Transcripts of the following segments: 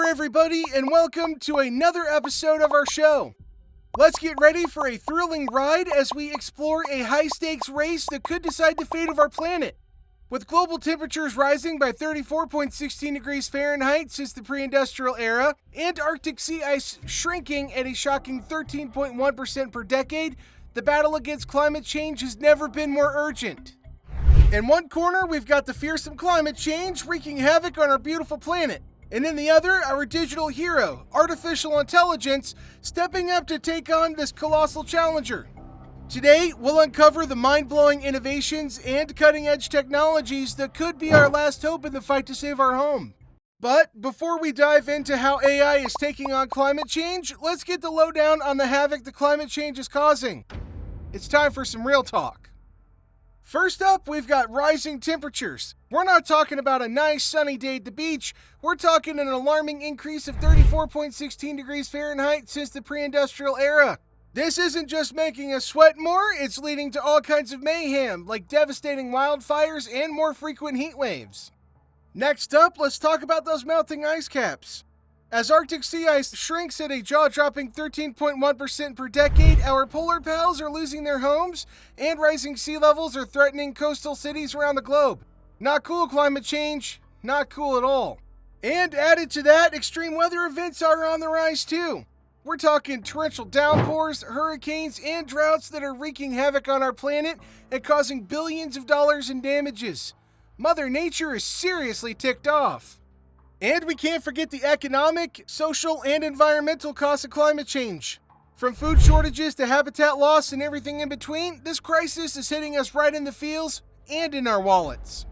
everybody, and welcome to another episode of our show. Let's get ready for a thrilling ride as we explore a high-stakes race that could decide the fate of our planet. With global temperatures rising by 34.16 degrees Fahrenheit since the pre-industrial era, and Arctic sea ice shrinking at a shocking 13.1% per decade, the battle against climate change has never been more urgent. In one corner, we've got the fearsome climate change wreaking havoc on our beautiful planet. And in the other, our digital hero, artificial intelligence, stepping up to take on this colossal challenger. Today, we'll uncover the mind-blowing innovations and cutting-edge technologies that could be our last hope in the fight to save our home. But before we dive into how AI is taking on climate change, let's get the lowdown on the havoc that climate change is causing. It's time for some real talk. First up, we've got rising temperatures. We're not talking about a nice sunny day at the beach. We're talking an alarming increase of 34.16 degrees Fahrenheit since the pre-industrial era. This isn't just making us sweat more, it's leading to all kinds of mayhem, like devastating wildfires and more frequent heat waves. Next up, let's talk about those melting ice caps. As Arctic sea ice shrinks at a jaw-dropping 13.1% per decade, our polar pals are losing their homes, and rising sea levels are threatening coastal cities around the globe. Not cool, climate change. Not cool at all. And added to that, extreme weather events are on the rise too. We're talking torrential downpours, hurricanes, and droughts that are wreaking havoc on our planet and causing billions of dollars in damages. Mother Nature is seriously ticked off. And we can't forget the economic, social, and environmental costs of climate change. From food shortages to habitat loss and everything in between, this crisis is hitting us right in the feels and in our wallets.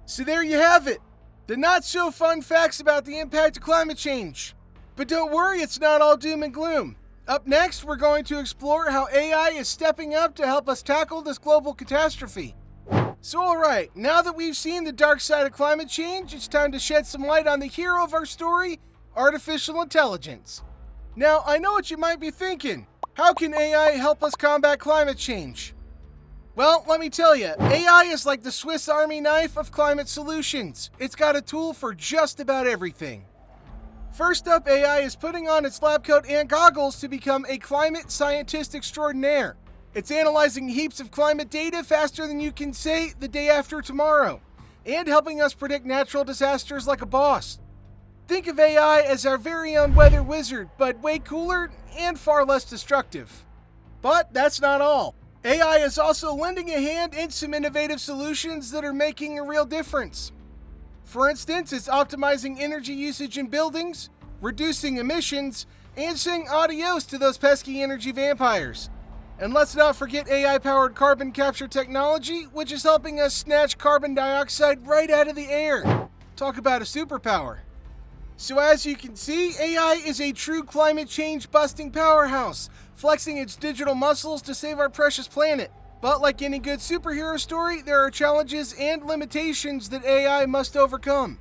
So there you have it, the not-so-fun facts about the impact of climate change. But don't worry, it's not all doom and gloom. Up next, we're going to explore how AI is stepping up to help us tackle this global catastrophe. So alright, now that we've seen the dark side of climate change, it's time to shed some light on the hero of our story, artificial intelligence. Now, I know what you might be thinking. How can AI help us combat climate change? Well, let me tell you, AI is like the Swiss Army knife of climate solutions. It's got a tool for just about everything. First up, AI is putting on its lab coat and goggles to become a climate scientist extraordinaire. It's analyzing heaps of climate data faster than you can say the day after tomorrow, and helping us predict natural disasters like a boss. Think of AI as our very own weather wizard, but way cooler and far less destructive. But that's not all. AI is also lending a hand in some innovative solutions that are making a real difference. For instance, it's optimizing energy usage in buildings, reducing emissions, and saying adios to those pesky energy vampires. And let's not forget AI-powered carbon capture technology, which is helping us snatch carbon dioxide right out of the air. Talk about a superpower. So as you can see, AI is a true climate change busting powerhouse, flexing its digital muscles to save our precious planet. But like any good superhero story, there are challenges and limitations that AI must overcome.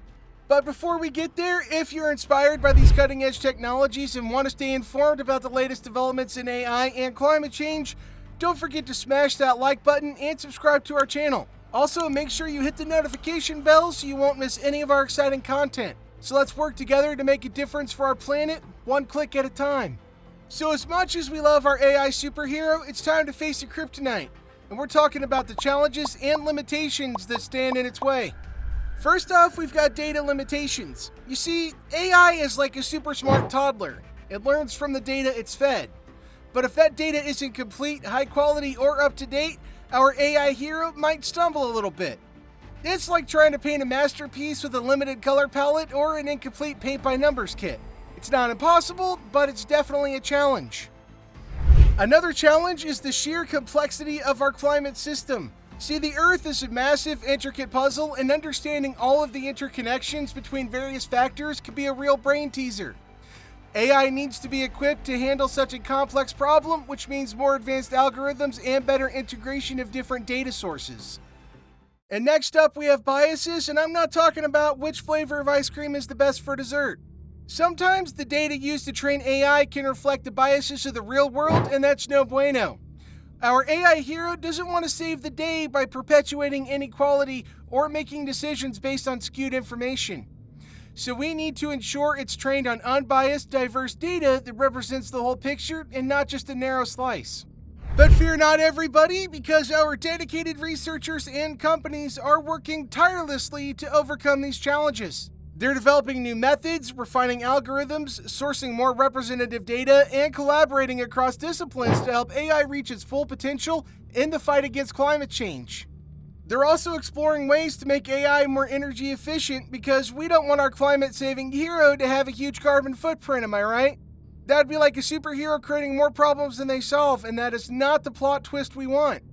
But before we get there, if you're inspired by these cutting-edge technologies and want to stay informed about the latest developments in AI and climate change, don't forget to smash that like button and subscribe to our channel. Also, make sure you hit the notification bell so you won't miss any of our exciting content. So let's work together to make a difference for our planet, one click at a time. So as much as we love our AI superhero, it's time to face the kryptonite. And we're talking about the challenges and limitations that stand in its way. First off, we've got data limitations. You see, AI is like a super smart toddler. It learns from the data it's fed. But if that data isn't complete, high quality, or up to date, our AI hero might stumble a little bit. It's like trying to paint a masterpiece with a limited color palette or an incomplete paint by numbers kit. It's not impossible, but it's definitely a challenge. Another challenge is the sheer complexity of our climate system. See, the Earth is a massive, intricate puzzle, and understanding all of the interconnections between various factors can be a real brain teaser. AI needs to be equipped to handle such a complex problem, which means more advanced algorithms and better integration of different data sources. And next up, we have biases, and I'm not talking about which flavor of ice cream is the best for dessert. Sometimes the data used to train AI can reflect the biases of the real world, and that's no bueno. Our AI hero doesn't want to save the day by perpetuating inequality or making decisions based on skewed information. So we need to ensure it's trained on unbiased, diverse data that represents the whole picture and not just a narrow slice. But fear not, everybody, because our dedicated researchers and companies are working tirelessly to overcome these challenges. They're developing new methods, refining algorithms, sourcing more representative data, and collaborating across disciplines to help AI reach its full potential in the fight against climate change. They're also exploring ways to make AI more energy efficient because we don't want our climate-saving hero to have a huge carbon footprint, am I right? That'd be like a superhero creating more problems than they solve, and that is not the plot twist we want.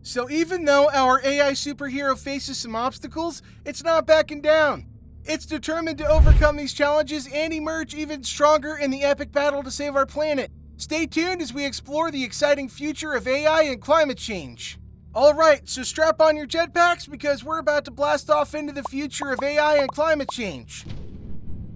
So even though our AI superhero faces some obstacles, it's not backing down. It's determined to overcome these challenges and emerge even stronger in the epic battle to save our planet. Stay tuned as we explore the exciting future of AI and climate change. Alright, so strap on your jetpacks because we're about to blast off into the future of AI and climate change.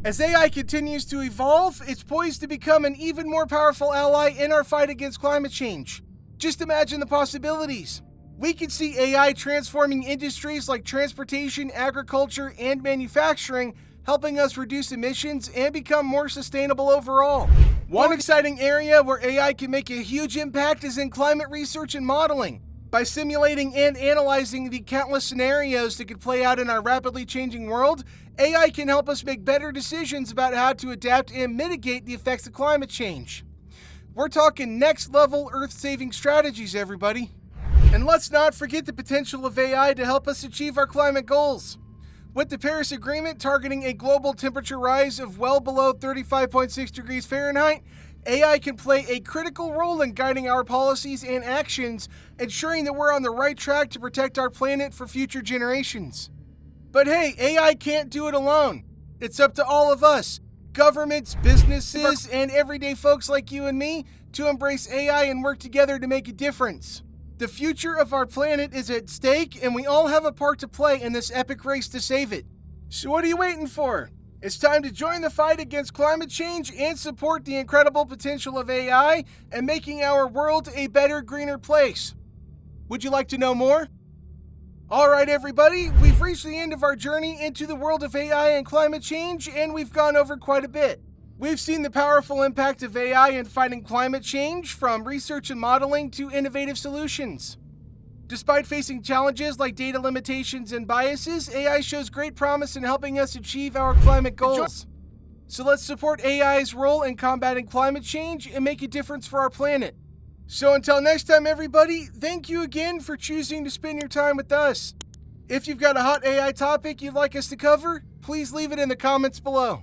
As AI continues to evolve, it's poised to become an even more powerful ally in our fight against climate change. Just imagine the possibilities. We could see AI transforming industries like transportation, agriculture, and manufacturing, helping us reduce emissions and become more sustainable overall. One exciting area where AI can make a huge impact is in climate research and modeling. By simulating and analyzing the countless scenarios that could play out in our rapidly changing world, AI can help us make better decisions about how to adapt and mitigate the effects of climate change. We're talking next-level Earth-saving strategies, everybody. And let's not forget the potential of AI to help us achieve our climate goals. With the Paris Agreement targeting a global temperature rise of well below 35.6 degrees Fahrenheit, AI can play a critical role in guiding our policies and actions, ensuring that we're on the right track to protect our planet for future generations. But hey, AI can't do it alone. It's up to all of us, governments, businesses, and everyday folks like you and me, to embrace AI and work together to make a difference. The future of our planet is at stake, and we all have a part to play in this epic race to save it. So what are you waiting for? It's time to join the fight against climate change and support the incredible potential of AI and making our world a better, greener place. Would you like to know more? Alright everybody, we've reached the end of our journey into the world of AI and climate change, and we've gone over quite a bit. We've seen the powerful impact of AI in fighting climate change, from research and modeling to innovative solutions. Despite facing challenges like data limitations and biases, AI shows great promise in helping us achieve our climate goals. So let's support AI's role in combating climate change and make a difference for our planet. So until next time, everybody, thank you again for choosing to spend your time with us. If you've got a hot AI topic you'd like us to cover, please leave it in the comments below.